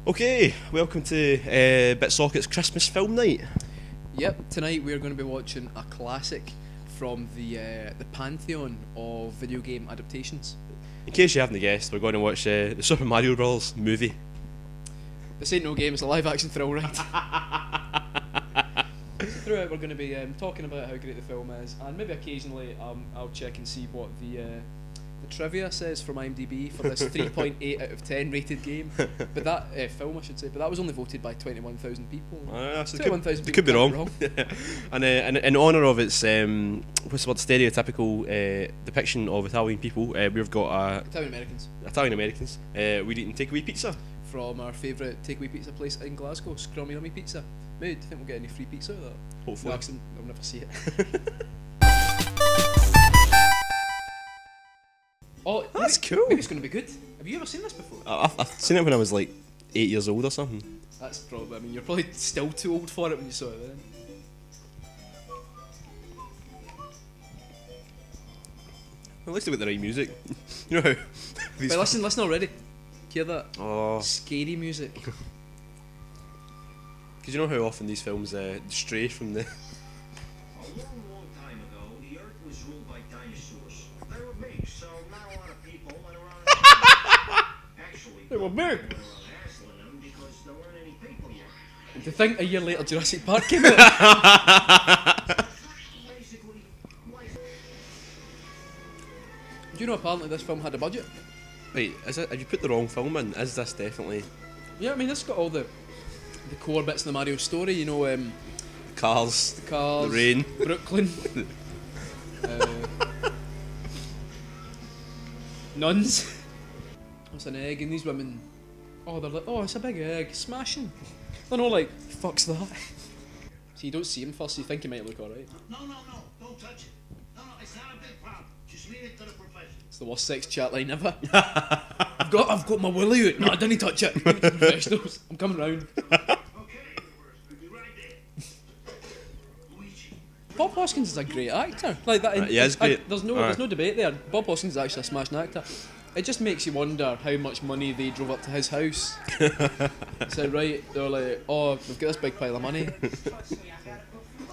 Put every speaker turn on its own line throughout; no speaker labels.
Okay, welcome to BitSocket's Christmas film night.
Yep, tonight we're going to be watching a classic from the pantheon of video game adaptations.
In case you haven't guessed, we're going to watch the Super Mario Bros. Movie.
This ain't no game, it's a live action thrill ride. So throughout we're going to be talking about how great the film is, and maybe occasionally I'll check and see what the trivia says from IMDb for this 3.8 out of 10 rated game. But that film, I should say, but that was only voted by 21,000 people.
So
21,000
it
people
could be wrong. And in honour of its what's the word, stereotypical depiction of Italian people, we've got Italian Americans. We're eating takeaway pizza
from our favourite takeaway pizza place in Glasgow, Scrummy Rummy Pizza. Mate, do you think we'll get any free pizza out of that?
Hopefully.
No, I'll never see it. Oh,
that's cool.
Maybe it's going to be good. Have you ever seen this before?
I've seen it when I was like 8 years old or something.
That's probably, I mean, you're probably still too old for it when you saw it then.
At least they got the right music. You know how...
Wait, listen already. Hear that?
Oh.
Scary music.
Because you know how often these films stray from the...
A long time ago, the Earth was ruled by dinosaurs. They were big, so not a lot of people went around. Actually,
They were big.
went around hassling them because there weren't any people yet.
And to think a year later Jurassic Park came out.
Basically, life.
Do you know apparently this film had a budget?
Wait, have you put the wrong film in? Is this definitely...
Yeah, I mean this has got all the core bits of the Mario story, you know,
Cars,
the
rain,
Brooklyn, nuns. It's an egg, and these women, oh, they're like, oh, it's a big egg, smashing. They're not like, fuck's that. So you don't see him first, so you think he might look alright.
No, don't touch it. No, it's not a big problem. Just leave it to the professionals.
It's the worst sex chat line ever. I've got my willy out. No, I didn't touch it. Leave it to the professionals. I'm coming round. Bob Hoskins is a great actor. Like that.
He is great.
There's no debate there. Bob Hoskins is actually a smashing actor. It just makes you wonder how much money they drove up to his house. So right, they're like, oh, we've got this big pile of money.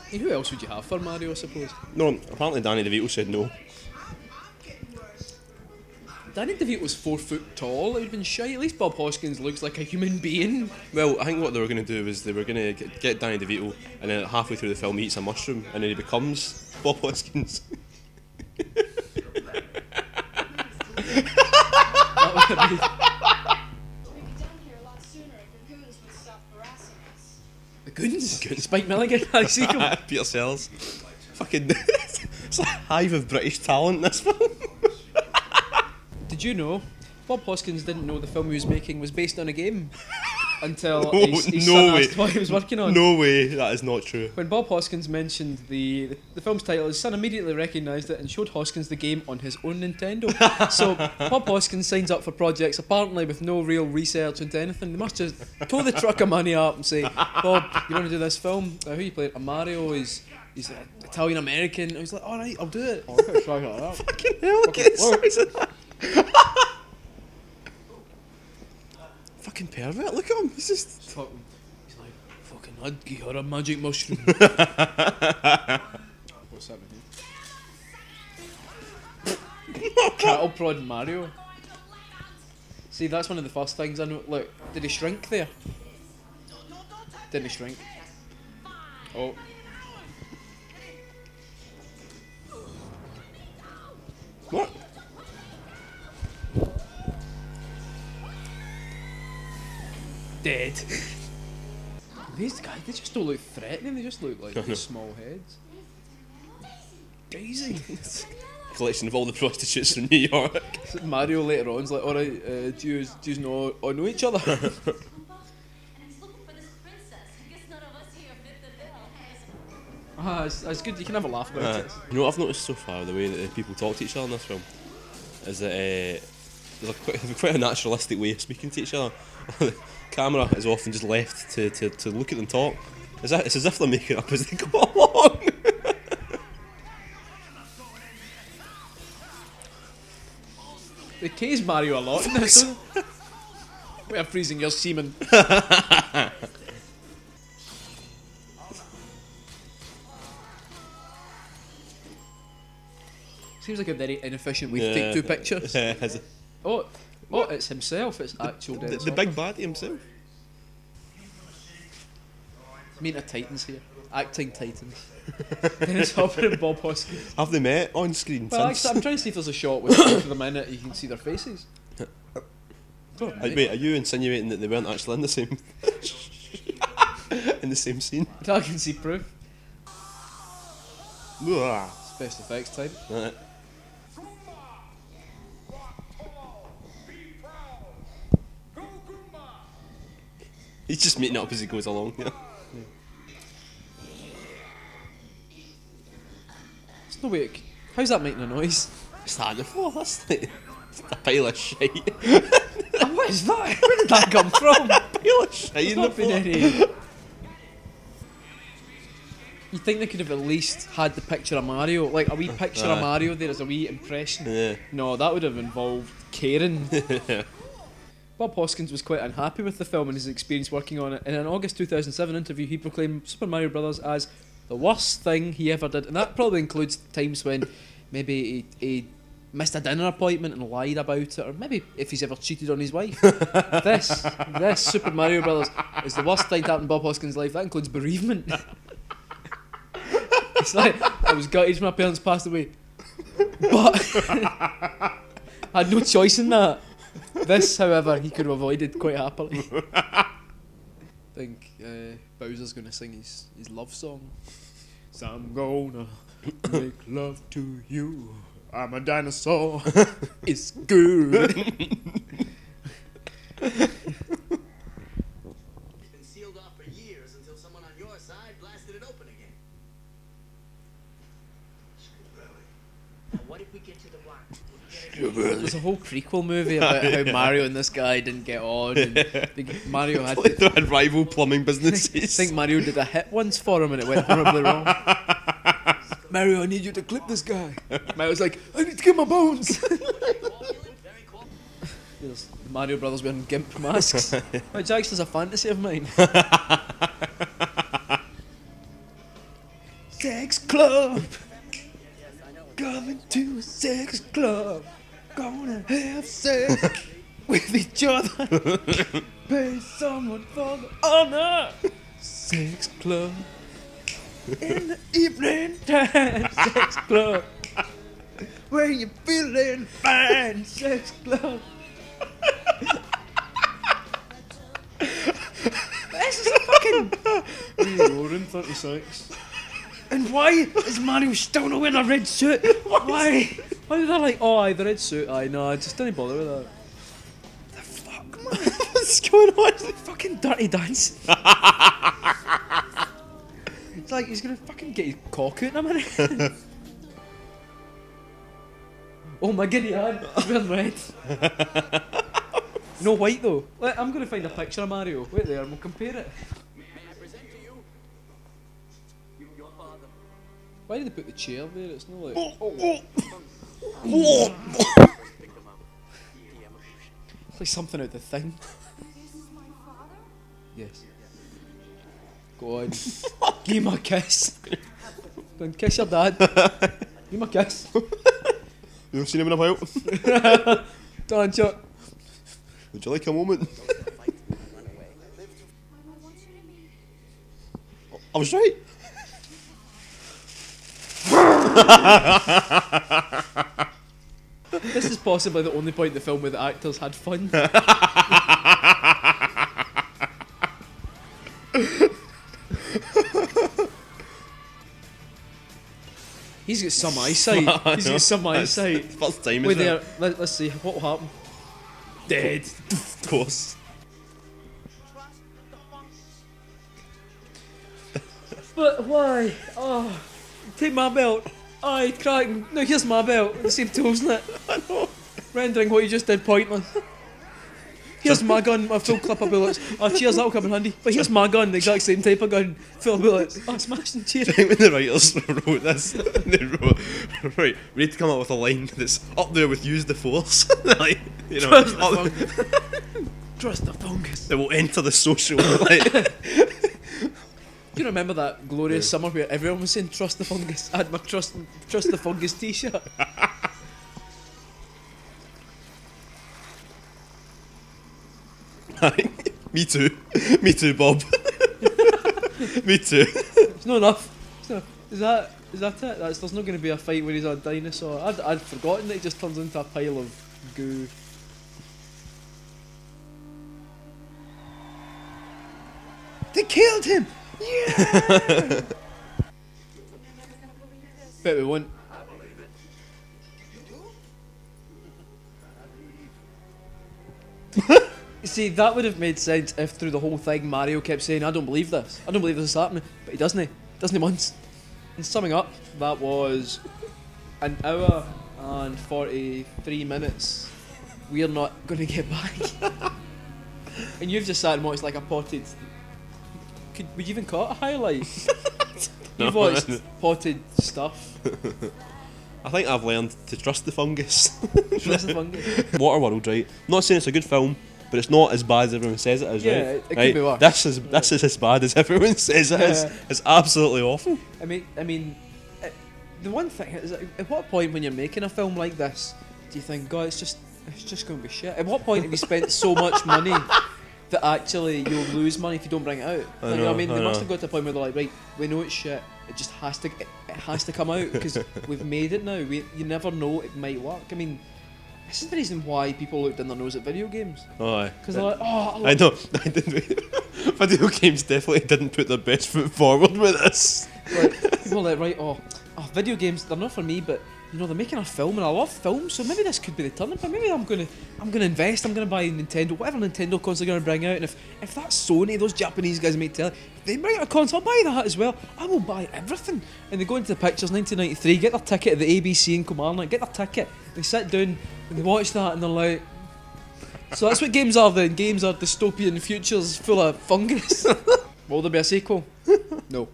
Hey, who else would you have for Mario, I suppose?
No, apparently Danny DeVito said no.
Danny DeVito was 4 foot tall. It would have been shy. At least Bob Hoskins looks like a human being.
Well, I think what they were going to do was they were going to get Danny DeVito, and then halfway through the film he eats a mushroom, and then he becomes Bob Hoskins.
That would have been... The Goons? Spike Milligan? I see him.
Peter Sellers. Fucking... it's a hive of British talent, this film.
Did you know Bob Hoskins didn't know the film he was making was based on a game until his son asked what he was working on?
No way, that is not true.
When Bob Hoskins mentioned the film's title, his son immediately recognised it and showed Hoskins the game on his own Nintendo. So Bob Hoskins signs up for projects apparently with no real research into anything. They must just tow the truck of money up and say, Bob, you want to do this film? Who you play? Mario is... He's Italian American. And he's like, alright, I'll do it. Oh, look how that out.
Fucking hell, look at the size of that. Fucking pervert, look at him. He's just...
He's like, fucking, I'd give her a magic mushroom. What's happening here? Cattle prod Mario. See, that's one of the first things I know. Look, did he shrink there? Didn't he shrink? Oh.
What?
Dead. These guys, they just don't look threatening, they just look like small heads. Daisy.
Collection of all the prostitutes from New York.
Mario later on is like, alright, do you know each other? It's good, you can have a laugh about it.
You know what I've noticed so far, the way that people talk to each other in this film, is that there's quite a naturalistic way of speaking to each other. The camera is often just left to look at them talk. It's as if they're making up as they go along.
They case Mario a lot in this. We are freezing your semen. Seems like a very inefficient way to take two pictures.
Has it?
Oh, it's himself. It's actual Dennis
The big
Hopper.
baddie himself.
Meet a Titans here. Acting Titans. Dennis Hopper and Bob Hoskins.
Have they met on screen
Well,
since?
actually, I'm trying to see if there's a shot with both of them in it. You can see their faces.
Wait, are you insinuating that they weren't actually in the same in the same scene?
I can see proof.
Ugh.
Special effects time.
Right. He's just making it up as he goes along. Yeah.
There's no way. How's that making a noise?
What's that on the floor? That's like a pile of shite.
What is that? Where did that come from?
Pile of shite
There's
in the
not been
floor.
any. You think they could have at least had the picture of Mario, like a wee picture of Mario there as a wee impression?
Yeah.
No, that would have involved Karen. Bob Hoskins was quite unhappy with the film and his experience working on it. In an August 2007 interview, he proclaimed Super Mario Bros. As the worst thing he ever did, and that probably includes times when maybe he missed a dinner appointment and lied about it, or maybe if he's ever cheated on his wife. This Super Mario Bros. Is the worst thing to happen in Bob Hoskins' life. That includes bereavement. It's like, I was gutted when my parents passed away, but I had no choice in that. This, however, he could have avoided quite happily. I think Bowser's going to sing his love song. So I'm gonna make love to you. I'm a dinosaur. It's good.
It's been sealed off for years until someone on your side blasted it open again. Now what if we get to the block?
There's a whole prequel movie about how Mario and this guy didn't get on. And Mario had
Like they had rival plumbing
I
businesses.
think Mario did a hit once for him and it went horribly wrong. Mario, I need you to clip this guy. Mario's like, I need to get my bones. There's Mario Brothers wearing gimp masks. Which actually is a fantasy of mine. Sex club. Coming to a sex club. Gonna have sex with each other. Pay someone for the honor. Sex club. In the evening time. Sex club. Where you feeling fine. Sex club. This is a fucking roaring 36. And why is Mario still not wearing a red suit? Why? Why are they like, oh, aye, the red suit, aye, no, I just didn't bother with that. The fuck, man? What's going on? It's like fucking Dirty Dance. It's like he's gonna fucking get his cock out in a minute. Oh my guinea hand, he's wearing red. No white though. I'm gonna find a picture of Mario. Wait there, and we'll compare it. Why did they put the chair there? It's not like. It's like something out the Thing. Yes. Go on. Give him a kiss. Go and kiss your dad. Give him a kiss.
You haven't seen him in a while.
Done, Chuck.
Would you like a moment? I was right.
This is possibly the only point in the film where the actors had fun. He's got some eyesight. He's got some eyesight.
First time,
Wait
isn't
there.
it?
Let's see what will happen. Dead.
Of course.
But why? Oh, take my belt. Aye, cracking. No, here's my belt. The same tools in it.
I know.
Rendering what you just did pointless. here's my gun, a full clip of bullets. Oh, cheers, that'll come in handy. But here's my gun, the exact same type of gun, full of bullets. Oh, smashed and cheers.
When the writers wrote this, they wrote, right, we need to come up with a line that's up there with use the force. Like, you know,
Trust the fungus.
it will enter the social. Like,
Do you remember that glorious summer where everyone was saying trust the fungus? I had my trust the fungus t-shirt.
me too. Me too, Bob. Me too.
It's not enough. Is that it? There's not going to be a fight where he's a dinosaur. I'd forgotten that he just turns into a pile of goo. They killed him! Yeah! Bet we won't. See, that would have made sense if through the whole thing Mario kept saying, I don't believe this. I don't believe this is happening. But he doesn't. Doesn't he once? And summing up, that was an hour and 43 minutes. We're not going to get back. And you've just sat and watched like a potted... would you even call it a highlight?
No,
You've watched potted stuff.
I think I've learned to trust the fungus.
Trust the fungus.
Waterworld, right? I'm not saying it's a good film, but it's not as bad as everyone says it is,
Yeah,
right?
it could
Right?
be worse.
This is as bad as everyone says it is.
Yeah.
It's absolutely awful.
I mean, the one thing is, at what point when you're making a film like this, do you think, God, it's just going to be shit? At what point have you spent so much money that actually you'll lose money if you don't bring it out? You know what I mean? They must have got to a point where they're like, right, we know it's shit. It just has to come out because we've made it now. You never know, it might work. I mean, this is the reason why people look down their nose at video games.
Oh, aye.
Because they're like, oh,
I know. I didn't. Video games definitely didn't put their best foot forward with this.
like, people are like, right, video games, they're not for me, but you know, they're making a film and I love films, so maybe this could be the turning point. Maybe I'm gonna invest, I'm gonna buy Nintendo, whatever Nintendo console they're gonna bring out, and if that's Sony, those Japanese guys make telly, if they bring out a console, I'll buy that as well. I will buy everything. And they go into the pictures, 1993, get their ticket at the ABC in Kilmarnock, get their ticket, they sit down and they watch that and they're like, so that's what games are then. Games are dystopian futures full of fungus. Will there be a sequel? No.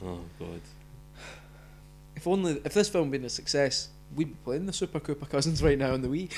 Oh God.
If this film had been a success, we'd be playing the Super Koopa Cousins right now on the Wii.